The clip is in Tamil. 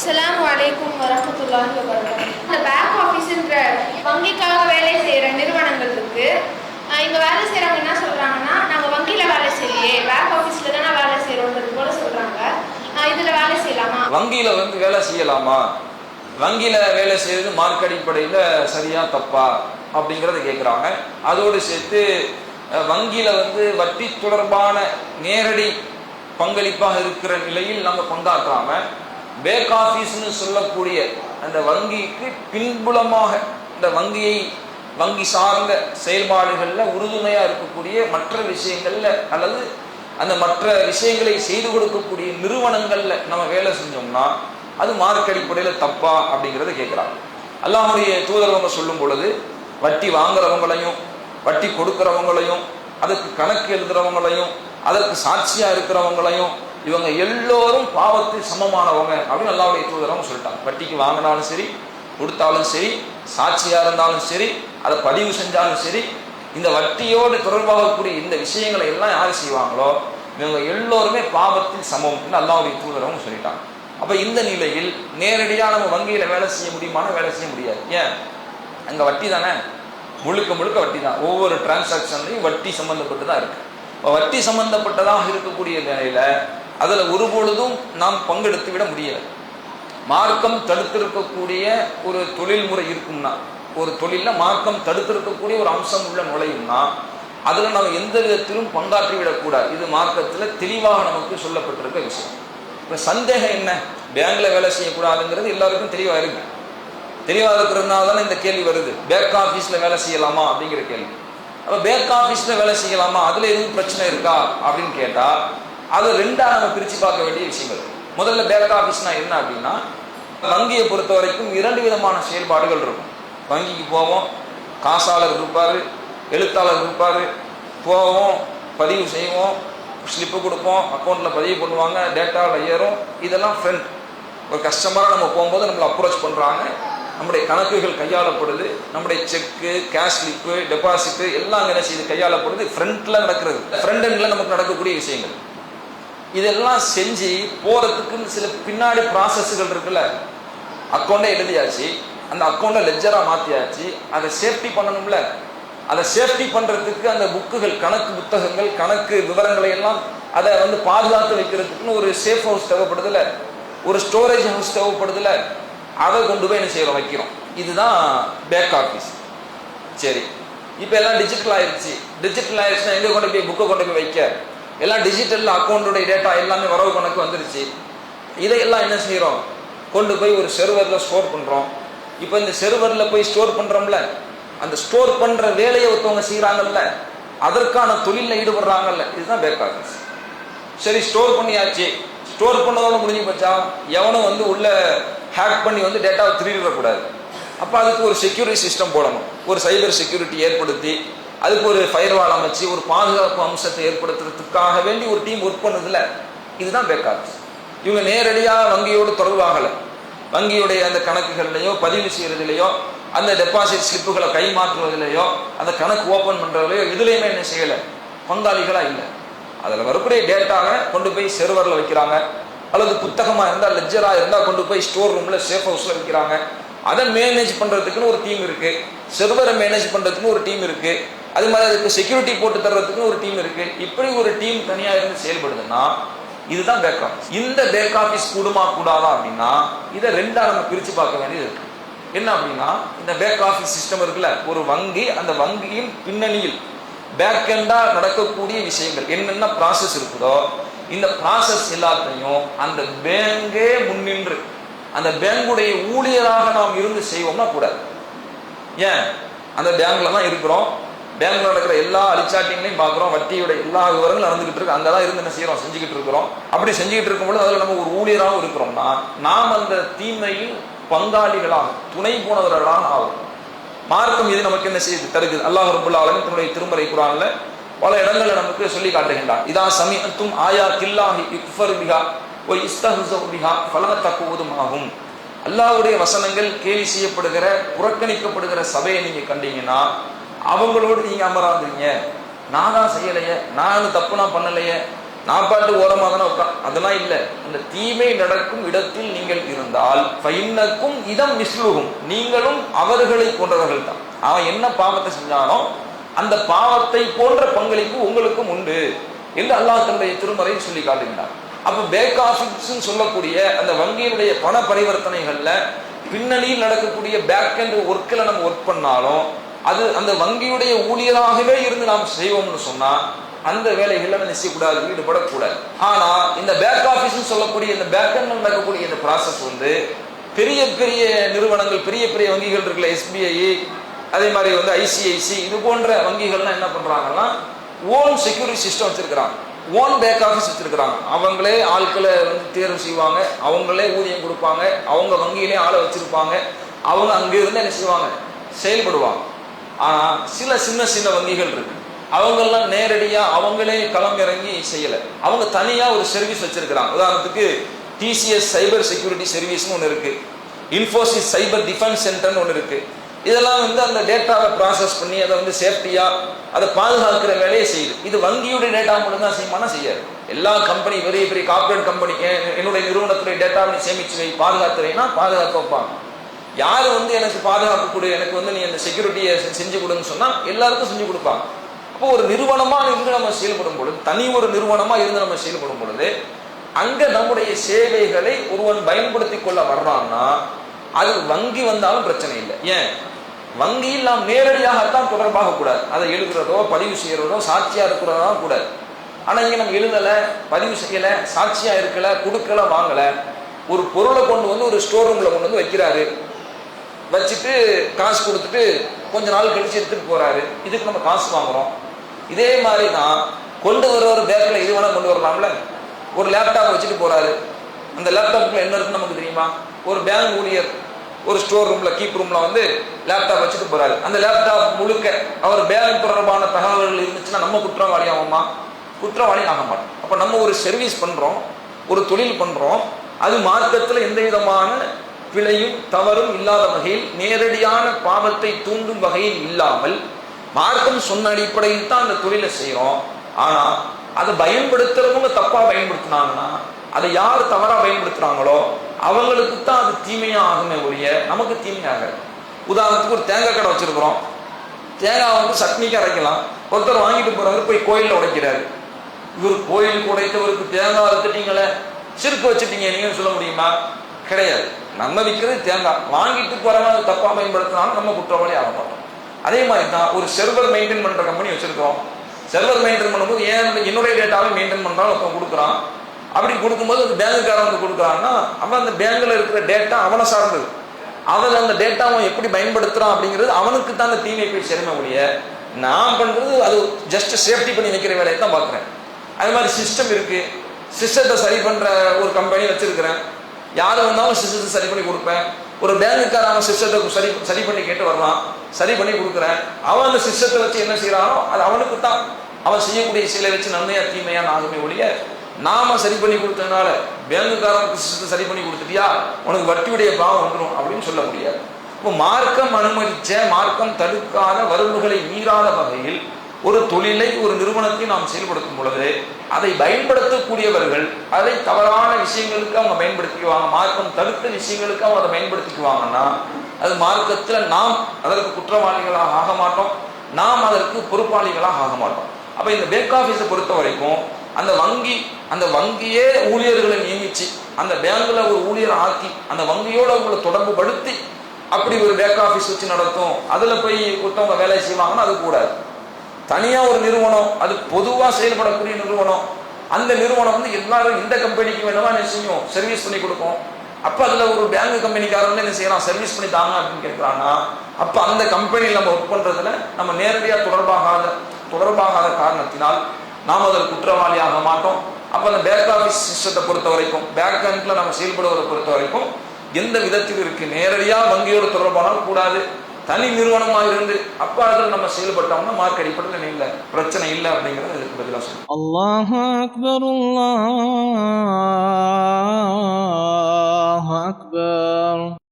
அஸ்ஸலாமு அலைக்கும் வரஹ்மத்துல்லாஹி வபரகாத்துஹு. இந்த பேக் ஆஃபீஸ்ன்ற வங்கிக்காக வேலை செய்கிற நிறுவனங்கள் இருக்கு. இங்கே வேலை செய்கிறவங்க என்ன சொல்கிறாங்கன்னா, நாங்கள் வங்கியில் வேலை செய்யலையே, பேக் ஆஃபீஸில் தானே வேலை செய்கிறோன்றது போல சொல்கிறாங்க. இதில் வேலை செய்யலாமா? வங்கியில் வேலை செய்யலாமா, வங்கியில் வேலை செய்கிறது மார்க் அடிப்படையில் சரியா தப்பா அப்படிங்கிறத கேட்குறாங்க. அதோடு சேர்த்து வங்கியில் வட்டி தொடர்பான நேரடி பங்களிப்பாக இருக்கிற நிலையில் நம்ம பங்காற்றாம பேக் ஆஃபீஸ்னு சொல்லக்கூடிய அந்த வங்கிக்கு பின்புலமாக இந்த வங்கி சார்ந்த செயல்பாடுகளில் உறுதுணையாக இருக்கக்கூடிய மற்ற விஷயங்கள்ல அல்லது அந்த மற்ற விஷயங்களை செய்து கொடுக்கக்கூடிய நிறுவனங்கள்ல நம்ம வேலை செஞ்சோம்னா அது மார்க் அடிப்படையில் தப்பா அப்படிங்கிறத கேட்குறாங்க. அல்லாஹ்வுடைய தூதரவங்க சொல்லும் பொழுது வட்டி வாங்குறவங்களையும் வட்டி கொடுக்கிறவங்களையும் அதுக்கு கணக்கு எழுதுறவங்களையும் அதற்கு சாட்சியா இருக்கிறவங்களையும் இவங்க எல்லோரும் பாவத்தில் சமமானவங்க அப்படின்னு அல்லாஹ்வுடைய தூதரவங்க சொல்லிட்டாங்க. வட்டிக்கு வாங்கினாலும் சரி, கொடுத்தாலும் சரி, சாட்சியா இருந்தாலும் சரி, அதை பதிவு செஞ்சாலும் சரி, இந்த வட்டியோடு தொடர்பாகக்கூடிய இந்த விஷயங்களை எல்லாம் யார் செய்வாங்களோ இவங்க எல்லோருமே பாவத்தில் சமம் அல்லாஹ்வுடைய தூதரவங்க சொல்லிட்டாங்க. அப்ப இந்த நிலையில் நேரடியாக நம்ம வங்கியில வேலை செய்ய முடியுமான வேலை செய்ய முடியாது. ஏன்? அங்க வட்டி தானே, முழுக்க வட்டி தான். ஒவ்வொரு டிரான்சாக்ஷன்லையும் வட்டி சம்பந்தப்பட்டு தான் இருக்கு. வட்டி சம்பந்தப்பட்டதாக இருக்கக்கூடிய நிலையில அதுல ஒருபொழுதும் நாம் பங்கெடுத்து விட முடியாது. மார்க்கம் தடுத்திருக்கக்கூடிய ஒரு தொழில்முறை இருக்கும்னா, ஒரு தொழில மார்க்கம் தடுத்திருக்கக்கூடிய ஒரு அம்சம் உள்ள நுழையும்னா அதுல நம்ம எந்த விதத்திலும் பங்காற்றி விடக்கூடாது. இது மார்க்கத்துல தெளிவாக நமக்கு சொல்லப்பட்டிருக்க விஷயம். இப்ப சந்தேகம் என்ன, பேங்க்ல வேலை செய்யக்கூடாதுங்கிறது எல்லாருக்கும் தெளிவா இருக்கு. தெளிவா இருக்கிறதுனால தானே இந்த கேள்வி வருது, பேக் ஆஃபீஸ்ல வேலை செய்யலாமா அப்படிங்கிற கேள்வி. அப்ப பேக் ஆஃபீஸ்ல வேலை செய்யலாமா, அதுல எதுவும் பிரச்சனை இருக்கா அப்படின்னு கேட்டா அது ரெண்டா நம்ம பிரிச்சு பார்க்க வேண்டிய விஷயங்கள். முதல்ல பேக் ஆஃபீஸ்னா என்ன அப்படின்னா, வங்கியை பொறுத்த வரைக்கும் இரண்டு விதமான செயல்பாடுகள் இருக்கும். வங்கிக்கு போவோம், காசாளர் இருப்பாரு, எழுத்தாளர் இருப்பாரு, போவோம், பதிவு செய்வோம், ஸ்லிப்பு கொடுப்போம், அக்கௌண்ட்ல பதிவு பண்ணுவாங்க, டேட்டாவில் ஏறும். இதெல்லாம் ஃப்ரண்ட். ஒரு கஸ்டமராக நம்ம போகும்போது நம்மளை அப்ரோச் பண்றாங்க, நம்முடைய கணக்குகள் கையாளப்படுது, நம்முடைய செக்கு, கேஷ் ஸ்லிப்பு, டெபாசிட் எல்லாம் என்ன செய்து கையாளப்படுது, ஃப்ரண்ட்ல நடக்கிறது. ஃப்ரண்ட் எண்ட்ல நமக்கு நடக்கக்கூடிய விஷயங்கள். இதெல்லாம் செஞ்சு போறதுக்கு சில பின்னாடி ப்ராசஸ்கள் இருக்குல்ல. அக்கௌண்ட்டை எழுதியாச்சு, அந்த அக்கௌண்ட்டை லெட்ஜரா மாத்தியாச்சு, அதை சேஃப்டி பண்ணணும்ல. அதை சேஃப்டி பண்றதுக்கு அந்த புக்குகள், கணக்கு புத்தகங்கள், கணக்கு விவரங்களை எல்லாம் அதை பாதுகாத்து வைக்கிறதுக்குன்னு ஒரு சேஃப் ஹவுஸ் தேவைப்படுதுல, ஒரு ஸ்டோரேஜ் ஹவுஸ் தேவைப்படுதுல, அதை கொண்டு போய் என்ன செய்யறோம், வைக்கிறோம். இதுதான் பேக் ஆஃபீஸ். சரி, இப்போ எல்லாம் டிஜிட்டல் ஆயிடுச்சு. டிஜிட்டல் ஆயிடுச்சுன்னா எங்க கொண்டு போய் புக்கை கொண்டு போய் வைக்க? எல்லாம் டிஜிட்டல் அக்கௌண்ட்டுடைய டேட்டா எல்லாமே வரவு கணக்கு வந்துருச்சு. இதையெல்லாம் என்ன செய்யறோம், கொண்டு போய் ஒரு செர்வர்ல ஸ்டோர் பண்றோம். இப்போ இந்த செர்வர்ல போய் ஸ்டோர் பண்றோம்ல, அந்த ஸ்டோர் பண்ற வேலையை ஒருத்தவங்க செய்யறாங்கல்ல, அதற்கான தொழில ஈடுபடுறாங்கல்ல, இதுதான் பேக் ஆஃபீஸ். சரி, ஸ்டோர் பண்ணியாச்சு. ஸ்டோர் பண்ணதோட முடிஞ்சு போச்சா? எவனும் உள்ள ஹேக் பண்ணி டேட்டாவை திருடிடக்கூடாது. அப்போ அதுக்கு ஒரு செக்யூரிட்டி சிஸ்டம் போடணும். ஒரு சைபர் செக்யூரிட்டி ஏற்படுத்தி அதுக்கு ஒரு ஃபயர்வால் அமைச்சு ஒரு பாதுகாப்பு அம்சத்தை ஏற்படுத்துறதுக்காக வேண்டி ஒரு டீம் ஒர்க் பண்ணுதுல, இதுதான் பேக் ஆஃபீஸ். இவங்க நேரடியாக வங்கியோடு தொடர்பாகலை. வங்கியுடைய அந்த கணக்குகள்லையோ பதிவு செய்யறதுலையோ அந்த டெபாசிட் ஸ்லிப்புகளை கைமாற்றுவதிலையோ அந்த கணக்கு ஓபன் பண்றதுலையோ இதுலையுமே என்ன செய்யலை, பங்காளிகளா இல்லை. அதில் வரக்கூடிய டேட்டாவை கொண்டு போய் செர்வரில் வைக்கிறாங்க, அல்லது புத்தகமா இருந்தால் லெட்ஜரா இருந்தால் கொண்டு போய் ஸ்டோர் ரூம்ல சேஃப் ஹவுஸ்ல வைக்கிறாங்க. அதை மேனேஜ் பண்றதுக்குன்னு ஒரு டீம் இருக்கு, செர்வரை மேனேஜ் பண்றதுக்குன்னு ஒரு டீம் இருக்கு, அது மாதிரி அதுக்கு செக்யூரிட்டி போட்டு தர்றதுக்குன்னு ஒரு டீம் இருக்கு. இப்படி ஒரு டீம் தனியா இருந்து செயல்படுதுன்னா இதுதான் பேக் ஆஃபீஸ். இந்த பேக் ஆஃபீஸ் கூடுமா கூடாதா அப்படின்னா இதை ரெண்டா நம்ம பிரிச்சு பார்க்க வேண்டியது இருக்கு. என்ன அப்படின்னா, இந்த பேக் ஆஃபீஸ் சிஸ்டம் இருக்குல்ல, ஒரு வங்கி, அந்த வங்கியின் பின்னணியில் பேக் எண்டா நடக்கக்கூடிய விஷயங்கள் என்னென்ன ப்ராசஸ் இருக்குதோ இந்த ப்ராசஸ் எல்லாத்தையும் அந்த பேங்கே முன்னின்று அந்த பேங்குடைய ஊழியராக நாம் இருந்து செய்வோம்னா கூடாது. ஏன்? அந்த பேங்க்ல தான் இருக்கிறோம், பேங்க்ல நடக்கிற எல்லா அலிச்சாட்டிங்களையும் பார்க்குறோம், வட்டியோட எல்லா விவரங்களும் நடந்துகிட்டு இருக்கு, அங்கதான் இருந்து என்ன செய்யறோம், செஞ்சுக்கிட்டு இருக்கிறோம். அப்படி செஞ்சுக்கிட்டு இருக்கும்போது அதில் நம்ம ஒரு ஊழியராகவும் இருக்கிறோம்னா நாம் அந்த தீமையில் பங்காளிகளாக துணை போனவர்களாக ஆகும். மார்க்கம் இது நமக்கு என்ன செய்து தருகிறது. அல்லாஹ் ரப்பல் ஆலமீன் தன்னுடைய திருமறை குர்ஆன்ல பல இடங்களை நமக்கு சொல்லி காட்டுகின்றான். இதா சமிஅத்தும் ஆயாத்தில்லாஹி யுக்ஃபர் பிஹா வ இஸ்தஹ்ஸு பிஹா ஃபலா தகுதுமாஹும். அல்லாஹ்வுடைய வசனங்கள் கேலி செய்யப்படுகிற, புறக்கணிக்கப்படுகிற சபையை நீங்க கண்டீங்கன்னா அவங்களோடு நீங்க அமராதீங்க. நான் தான் செய்யலையே, நான் தப்பு நான் பண்ணலையே, நான் பாட்டு ஓரமாக தானே உட்கார், அதெல்லாம் இல்லை. அந்த தீமை நடக்கும் இடத்தில் நீங்கள் இருந்தால் ஃபைன்னக்கும் இதம் மிஸ்லுகும், நீங்களும் அவர்களை போன்றவர்கள் தான். அவன் என்ன பாவத்தை செஞ்சானோ அந்த பாவத்தை போன்ற பங்களிப்பு உங்களுக்கும் உண்டு என்று அல்லாஹ் தன்னுடைய திருமறையில் சொல்லி காட்டுகிறார். அப்ப பேக் ஆஃபீஸ் சொல்லக்கூடிய அந்த வங்கியினுடைய பண பரிவர்த்தனைகள்ல பின்னணியில் நடக்கக்கூடிய பேக் எண்ட் ஒர்க்கில் நம்ம ஒர்க் பண்ணாலும் அது அந்த வங்கியுடைய ஊழியராகவே இருந்து நாம் செய்வோம்னு சொன்னா அந்த வேலைகள்ல நம்ம செய்யக்கூடாது, ஈடுபடக்கூடாது. ஆனா இந்த பேக் ஆஃபீஸ் சொல்லக்கூடிய இந்த பேக் எண்ட் நடக்கக்கூடிய இந்த ப்ராசஸ் வந்து பெரிய பெரிய நிறுவனங்கள், பெரிய பெரிய வங்கிகள் இருக்குல்ல, எஸ்பிஐ, அதே மாதிரி வந்து ஐசிஐசி, இது போன்ற வங்கிகள்லாம் என்ன பண்றாங்கன்னா ஓன் செக்யூரிட்டி சிஸ்டம் வச்சிருக்கிறாங்க, ஓன் பேக் ஆஃபீஸ் வச்சிருக்கிறாங்க. அவங்களே ஆட்களை வந்து தேர்வு செய்வாங்க, அவங்களே ஊதியம் கொடுப்பாங்க, அவங்க வங்கியிலே ஆளை வச்சிருப்பாங்க, அவங்க அங்கே இருந்து என்ன செய்வாங்க, செயல்படுவாங்க. ஆனா சில சின்ன சின்ன வங்கிகள் இருக்கு, அவங்கெல்லாம் நேரடியா அவங்களே களம் இறங்கி செய்யல, அவங்க தனியா ஒரு சர்வீஸ் வச்சிருக்கிறாங்க. உதாரணத்துக்கு டிசிஎஸ் சைபர் செக்யூரிட்டி சர்வீஸ்னு ஒன்று இருக்கு, இன்ஃபோசிஸ் சைபர் டிஃபென்ஸ் சென்டர்னு ஒன்று இருக்கு. இதெல்லாம் வந்து அந்த டேட்டாவை ப்ராசஸ் பண்ணி அதை வந்து சேஃப்டியா அதை பாதுகாக்கிற வேலையை செய்யுது. இது வங்கியுடைய டேட்டா மட்டும் தான் செய்யுமானா செய்யாது. எல்லா கம்பெனி, பெரிய பெரிய கார்பரேட் கம்பெனி, என்னுடைய நிறுவனத்துடைய டேட்டாவை சேமிச்சு வை, பாதுகாத்து வைனா பாதுகாக்க வைப்பாங்க. யார் வந்து எனக்கு பாதுகாப்பு கொடு, எனக்கு வந்து நீ அந்த செக்யூரிட்டியை செஞ்சு கொடுன்னு சொன்னா எல்லாருக்கும் செஞ்சு கொடுப்பாங்க. அப்போ ஒரு நிறுவனமா இருந்து நம்ம செயல்படும் பொழுது, தனி ஒரு நிறுவனமா இருந்து நம்ம செயல்படும் பொழுது அங்க நம்முடைய சேவைகளை ஒருவன் பயன்படுத்தி கொள்ள வர்றான்னா அது வங்கி வந்தாலும் பிரச்சனை இல்லை. ஏன்? வங்கியில் நாம் நேரடியாகத்தான் தொடர்பாக கூடாது, அதை எழுதுறதோ பதிவு செய்யறதோ சாட்சியா இருக்கிறதோ கூடாது. ஆனா இங்க நம்ம எழுதலை, பதிவு செய்யலை, சாட்சியா இருக்கல, கொடுக்கல, வாங்கல, ஒரு பொருளை கொண்டு வந்து ஒரு ஸ்டோர் ரூம்ல கொண்டு வந்து வைக்கிறாரு, வச்சுட்டு காசு கொடுத்துட்டு கொஞ்ச நாள் கழிச்சு எடுத்துட்டு போறாரு, இதுக்கு நம்ம காசு வாங்குறோம். இதே மாதிரி தான் கொண்டு வர ஒரு பேக்கில் இது வேணா கொண்டு வரலாம்ல. ஒரு லேப்டாப் வச்சுட்டு போறாரு, அந்த லேப்டாப்ல என்ன இருக்குன்னு நமக்கு தெரியுமா? ஒரு பேங்க் ஊழியர் ஒரு ஸ்டோர் ரூம்ல, கீப் ரூம்ல வந்து லேப்டாப் வச்சுட்டு போறாரு. அந்த லேப்டாப் முழுக்க அவர் பேங்க் தொடர்பான தகவல்கள் இருந்துச்சுன்னா நம்ம குற்றவாளி ஆகுமா? குற்றவாளி ஆக மாட்டோம். அப்ப நம்ம ஒரு சர்வீஸ் பண்றோம், ஒரு தொழில் பண்றோம், அது மார்க்கத்தில் எந்த விதமான பிழையும் தவறும் இல்லாத வகையில், நேரடியான பாவத்தை தூண்டும் வகையில் இல்லாமல் மார்க்கம் சொன்ன அடிப்படையில் தான் அந்த தொழிலை செய்யறோம். ஆனா அதை பயன்படுத்துறவங்க தப்பா பயன்படுத்தினாங்கன்னா, அதை யார் தவறா பயன்படுத்துறாங்களோ அவங்களுக்கு தான் அது தீமையா ஆகுமே ஒழிய நமக்கு தீமையாக. உதாரணத்துக்கு ஒரு தேங்காய் கடை வச்சிருக்கிறோம், தேங்காய் வந்து சட்னிக்கு அரைக்கலாம், ஒருத்தர் வாங்கிட்டு போறவர் போய் கோயிலில் உடைக்கிறாரு. இவர் கோயிலுக்கு உடைத்தவருக்கு தேங்காய் அறுத்துட்டீங்களே, சிறுக்கு வச்சுட்டீங்க நீங்க சொல்ல முடியுமா? கிடையாது. நம்ம விற்கிறது தேங்காய், வாங்கிட்டு போறவங்க தப்பா பயன்படுத்தினாலும் நம்ம குற்றவாளி ஆக மாட்டோம். அதே மாதிரி தான் ஒரு செர்வர் மெயின்டைன் பண்ற கம்பெனி வச்சிருக்கோம். செர்வர் மெயின்டைன் பண்ணும்போது என்னுடைய டேட்டாவை மெயின்டைன் பண்றாலும் ஒருத்தன் கொடுக்குறான். அப்படி கொடுக்கும்போது அந்த பேங்குக்காரன் வந்து கொடுக்குறான்னா அவன் அந்த பேங்க்ல இருக்கிற டேட்டா அவனை சார்ந்தது, அவன் அந்த டேட்டாவை எப்படி பயன்படுத்துறான் அப்படிங்கிறது அவனுக்கு தான் அந்த தீமை போய் சேருமே ஒழிய நான் பண்றது அது ஜஸ்ட் சேஃப்டி பண்ணி வைக்கிற வேலையை தான் பார்க்குறேன். அது மாதிரி சிஸ்டம் இருக்கு, சிஸ்டத்தை சரி பண்ற ஒரு கம்பெனி வச்சிருக்கிறேன், யாரு வந்தாலும் சிஸ்டத்தை சரி பண்ணி கொடுப்பேன். ஒரு பேங்குக்காரன் அவன் சிஸ்டத்தை சரி பண்ணி கேட்டு வர்றான், சரி பண்ணி கொடுக்குறேன். அவன் அந்த சிஸ்டத்தை வச்சு என்ன செய்யறானோ அது அவனுக்கு தான், அவன் செய்யக்கூடிய சிலை வச்சு நன்மையா தீமையான ஆகுமே ஒழிய நாம சரி பண்ணி கொடுத்ததுனால பேங்குக்காரனுக்கு சிஸ்டத்தை சரி பண்ணி கொடுத்துட்டியா உனக்கு வட்டியுடைய பாவம் வந்துடும் அப்படின்னு சொல்ல முடியாது. இப்போ மார்க்கம் அனுமதிச்ச, மார்க்கம் தடுக்காத, வரம்புகளை மீறாத வகையில் ஒரு தொழிலை, ஒரு நிறுவனத்தை நாம் செயல்படுத்தும் பொழுது அதை பயன்படுத்தக்கூடியவர்கள் அதை தவறான விஷயங்களுக்கு அவங்க பயன்படுத்திக்குவாங்க, மார்க்கம் தடுத்த விஷயங்களுக்கு அவங்க அதை பயன்படுத்திக்குவாங்கன்னா அது மார்க்கத்தில் நாம் அதற்கு குற்றவாளிகளாக ஆக மாட்டோம், நாம் அதற்கு பொறுப்பாளிகளாக ஆக மாட்டோம். அப்ப இந்த பேக் ஆஃபீஸை பொறுத்த வரைக்கும் அந்த வங்கியே ஊழியர்களை நியமிச்சு அந்த பேங்க்ல ஒரு ஊழியர் ஆக்கி அந்த வங்கியோட உங்களை தொடர்பு படுத்தி அப்படி ஒரு பேக் ஆஃபீஸ் வச்சு நடத்தும், அதுல போய் ஒருத்தவங்க வேலை செய்வாங்கன்னா அது கூடாது. தனியா ஒரு நிறுவனம், அது பொதுவா செயல்படக்கூடிய நிறுவனம், அந்த நிறுவனம் வந்து எல்லாரும் இந்த கம்பெனிக்கு வேணுமா என்ன செய்யும், சர்வீஸ் பண்ணி கொடுக்கும். அப்ப அதுல ஒரு பேங்க் கம்பெனிக்காரங்க என்ன செய்யலாம், சர்வீஸ் பண்ணி தாங்க அப்படின்னு கேட்கிறாங்க. அப்ப அந்த கம்பெனியில் நம்ம ஒர்க் பண்றதுல நம்ம நேரடியா தொடர்பாகாத காரணத்தினால் நாம் அதில் குற்றவாளி ஆக மாட்டோம். அப்ப அந்த பேக் ஆஃபீஸ் சிஸ்டத்தை பொறுத்த வரைக்கும், பேக் பேங்க்ல நம்ம செயல்படுவதை பொறுத்த வரைக்கும் எந்த விதத்தில் இருக்கு, நேரடியா வங்கியோட தொடர்பானாலும் கூடாது, தனி நிறுவனமாக இருந்து அப்ப அதில் நம்ம செயல்பட்டோம்னா மார்க் அடிப்படையில் இல்லை, பிரச்சனை இல்லை அப்படிங்கிறது இதுக்கு பதிலாக சொல்லுவோம். அல்லாஹு அக்பர், அல்லாஹு அக்பர்.